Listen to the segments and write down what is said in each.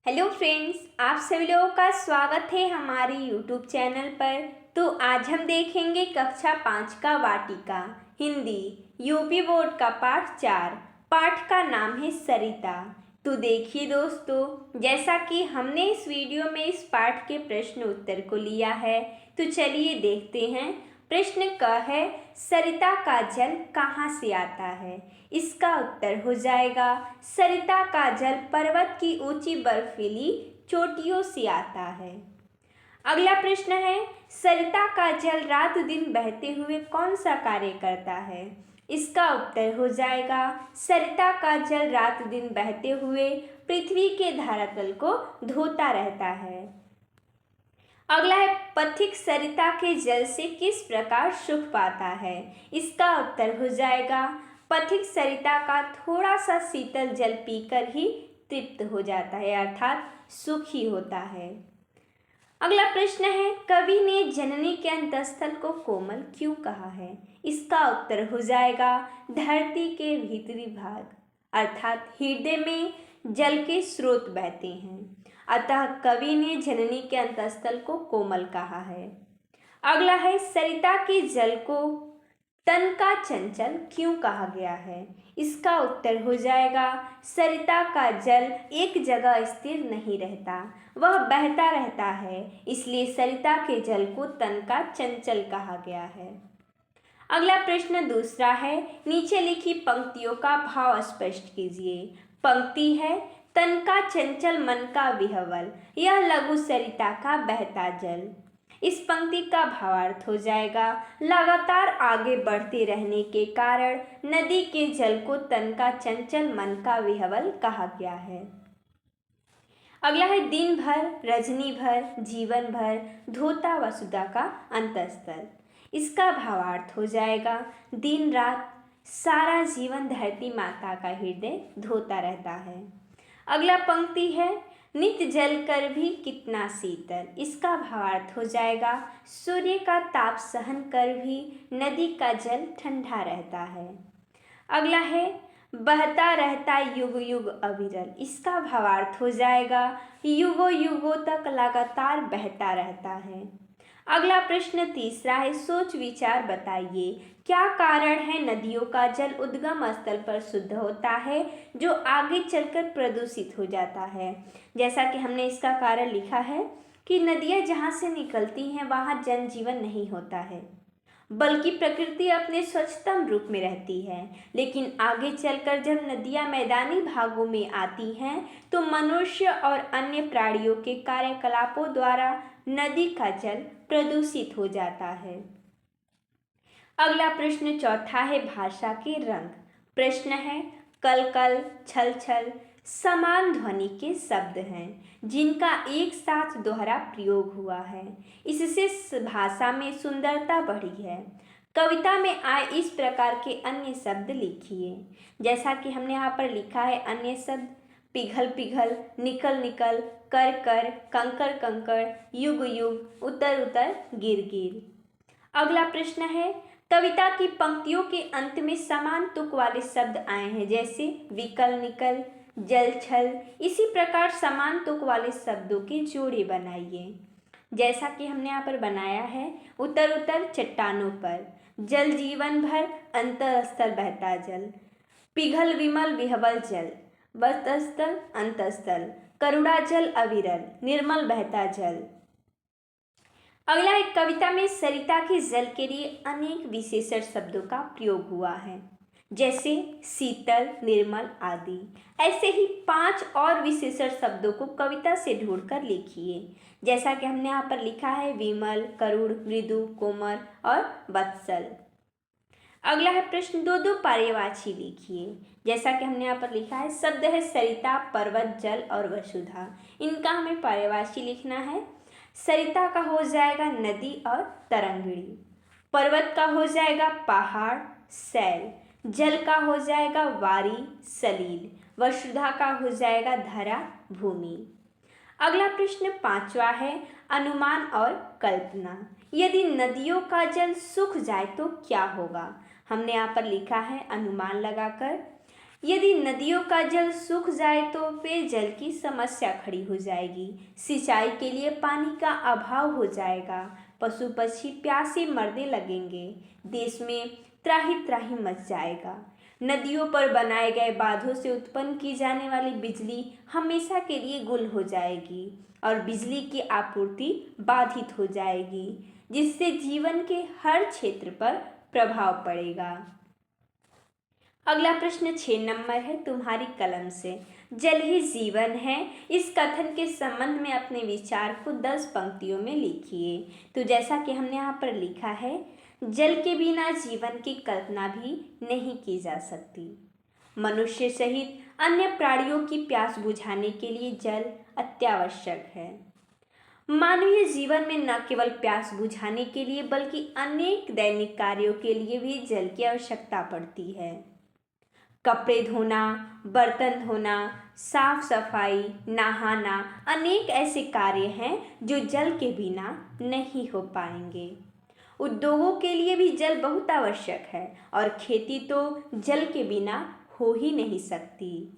Hello friends, आप सभी लोगों का स्वागत है हमारे यूट्यूब चैनल पर। तो आज हम देखेंगे कक्षा 5 का वाटिका हिंदी यूपी बोर्ड का पाठ 4। पाठ का नाम है सरिता। तो देखिए दोस्तों, जैसा कि हमने इस वीडियो में इस पाठ के प्रश्न उत्तर को लिया है, तो चलिए देखते हैं। प्रश्न क है, सरिता का जल कहाँ से आता है? इसका उत्तर हो जाएगा, सरिता का जल पर्वत की ऊंची बर्फीली चोटियों से आता है। अगला प्रश्न है, सरिता का जल रात दिन बहते हुए कौन सा कार्य करता है? इसका उत्तर हो जाएगा, सरिता का जल रात दिन बहते हुए पृथ्वी के धरातल को धोता रहता है। अगला है, पथिक सरिता के जल से किस प्रकार सुख पाता है? इसका उत्तर हो जाएगा, पथिक सरिता का थोड़ा सा शीतल जल पीकर ही तृप्त हो जाता है, अर्थात सुखी होता है। अगला प्रश्न है, कवि ने जननी के अंतस्थल को कोमल क्यों कहा है? इसका उत्तर हो जाएगा, धरती के भीतरी भाग अर्थात हृदय में जल के स्रोत बहते हैं, अतः कवि ने जननी के अंतस्थल को कोमल कहा है। अगला है, सरिता के जल को तन का चंचल क्यों कहा गया है? इसका उत्तर हो जाएगा, सरिता का जल एक जगह स्थिर नहीं रहता, वह बहता रहता है, इसलिए सरिता के जल को तन का चंचल कहा गया है। अगला प्रश्न दूसरा है, नीचे लिखी पंक्तियों का भाव स्पष्ट कीजिए। पंक्ति है, तन का चंचल मन का विह्वल, यह लघु सरिता का बहता जल। इस पंक्ति का भावार्थ हो जाएगा, लगातार आगे बढ़ते रहने के कारण नदी के जल को तन का चंचल मन का विह्वल कहा गया है। अगला है, दिन भर रजनी भर जीवन भर धोता वसुधा का अंतस्थल। इसका भावार्थ हो जाएगा, दिन रात सारा जीवन धरती माता का हृदय धोता रहता है। अगला पंक्ति है, नित जल कर भी कितना शीतल। इसका भावार्थ हो जाएगा, सूर्य का ताप सहन कर भी नदी का जल ठंडा रहता है। अगला है, बहता रहता युग युग अविरल। इसका भावार्थ हो जाएगा, युगों युगों तक लगातार बहता रहता है। अगला प्रश्न तीसरा है, सोच विचार बताइए, क्या कारण है नदियों का जल उद्गम स्थल पर शुद्ध होता है जो आगे चलकर प्रदूषित हो जाता है? जैसा कि हमने इसका कारण लिखा है कि नदियाँ जहाँ से निकलती हैं वहाँ जनजीवन नहीं होता है, बल्कि प्रकृति अपने स्वच्छतम रूप में रहती है। लेकिन आगे चलकर जब नदियाँ मैदानी भागों में आती हैं तो मनुष्य और अन्य प्राणियों के कार्यकलापों द्वारा नदी का जल प्रदूषित हो जाता है। अगला प्रश्न चौथा है, भाषा के रंग। प्रश्न है, कल कल छल छल समान ध्वनि के शब्द हैं जिनका एक साथ दोहरा प्रयोग हुआ है, इससे भाषा में सुंदरता बढ़ी है। कविता में आए इस प्रकार के अन्य शब्द लिखिए। जैसा कि हमने यहाँ पर लिखा है अन्य शब्द, पिघल पिघल, निकल निकल, कर कर, कंकर कंकर, युग युग, उतर उतर, गिर गिर। अगला प्रश्न है, कविता की पंक्तियों के अंत में समान तुक वाले शब्द आए हैं, जैसे विकल निकल, जल छल। इसी प्रकार समान तुक वाले शब्दों के जोड़े बनाइए। जैसा कि हमने यहाँ पर बनाया है, उतर उतर चट्टानों पर, जल जीवन भर अंतस्थल बहता जल, पिघल विमल विह्वल जल, वस्तस्थल अंतस्थल, करुणा जल अविरल, निर्मल बहता जल। अगला एक, कविता में सरिता के जल के लिए अनेक विशेषण शब्दों का प्रयोग हुआ है, जैसे शीतल, निर्मल आदि। ऐसे ही 5 और विशेषण शब्दों को कविता से ढूंढकर लिखिए। जैसा कि हमने यहाँ पर लिखा है, विमल, करुण, मृदु, कोमल और वत्सल। अगला है प्रश्न, दो दो पर्यायवाची लिखिए। जैसा कि हमने यहाँ पर लिखा है, शब्द है सरिता, पर्वत, जल और वसुधा। इनका हमें पर्यायवाची लिखना है। सरिता का हो जाएगा नदी और तरंगिणी, पर्वत का हो जाएगा पहाड़, शैल, जल का हो जाएगा वारी, सलील, वसुधा का हो जाएगा धरा, भूमि। अगला प्रश्न 5वां है, अनुमान और कल्पना। यदि नदियों का जल सूख जाए तो क्या होगा? हमने यहाँ पर लिखा है अनुमान लगाकर, यदि नदियों का जल सूख जाए तो पेयजल की समस्या खड़ी हो जाएगी। सिंचाई के लिए पानी का अभाव हो जाएगा। पशु पक्षी प्यासे मरने लगेंगे। देश में त्राही त्राही मच जाएगा। नदियों पर बनाए गए बांधों से उत्पन्न की जाने वाली बिजली हमेशा के लिए गुल हो जाएगी और बिजली की आपूर्ति बाधित हो जाएगी, जिससे जीवन के हर क्षेत्र पर प्रभाव पड़ेगा। अगला प्रश्न 6 नंबर है तुम्हारी कलम से। जल ही जीवन है, इस कथन के संबंध में अपने विचार को 10 पंक्तियों में लिखिए। तो जैसा कि हमने यहाँ पर लिखा है, जल के बिना जीवन की कल्पना भी नहीं की जा सकती। मनुष्य सहित अन्य प्राणियों की प्यास बुझाने के लिए जल अत्यावश्यक है। मानवीय जीवन में न केवल प्यास बुझाने के लिए बल्कि अनेक दैनिक कार्यों के लिए भी जल की आवश्यकता पड़ती है। कपड़े धोना, बर्तन धोना, साफ सफाई, नहाना, अनेक ऐसे कार्य हैं जो जल के बिना नहीं हो पाएंगे। उद्योगों के लिए भी जल बहुत आवश्यक है और खेती तो जल के बिना हो ही नहीं सकती।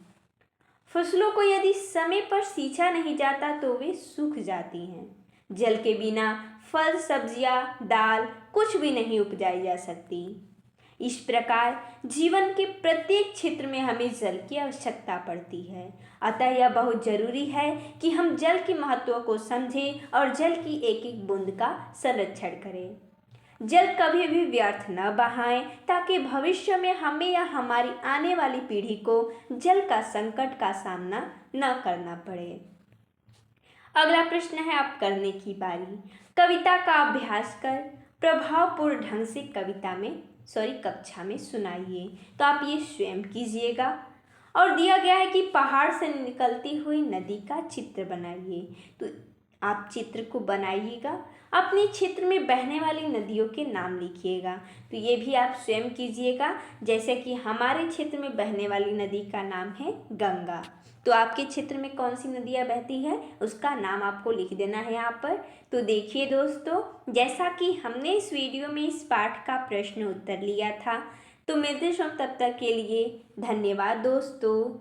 फसलों को यदि समय पर सींचा नहीं जाता तो वे सूख जाती हैं। जल के बिना फल, सब्जियां, दाल कुछ भी नहीं उपजाई जा सकती। इस प्रकार जीवन के प्रत्येक क्षेत्र में हमें जल की आवश्यकता पड़ती है। अतः यह बहुत जरूरी है कि हम जल के महत्व को समझें और जल की एक एक बूंद का संरक्षण करें। जल कभी भी व्यर्थ न बहाएं ताकि भविष्य में हमें या हमारी आने वाली पीढ़ी को जल का संकट का सामना न करना पड़े। अगला प्रश्न है आप करने की बारी। कविता का अभ्यास कर प्रभावपूर्ण ढंग से कक्षा में सुनाइए। तो आप ये स्वयं कीजिएगा। और दिया गया है कि पहाड़ से निकलती हुई नदी का चित्र बनाइए। तो आप चित्र को बनाइएगा। अपने क्षेत्र में बहने वाली नदियों के नाम लिखिएगा। तो ये भी आप स्वयं कीजिएगा। जैसे कि हमारे क्षेत्र में बहने वाली नदी का नाम है गंगा। तो आपके क्षेत्र में कौन सी नदियाँ बहती है उसका नाम आपको लिख देना है यहाँ पर। तो देखिए दोस्तों, जैसा कि हमने इस वीडियो में इस पाठ का प्रश्न उत्तर लिया था, तो मिलते हैं तब तक के लिए धन्यवाद दोस्तों।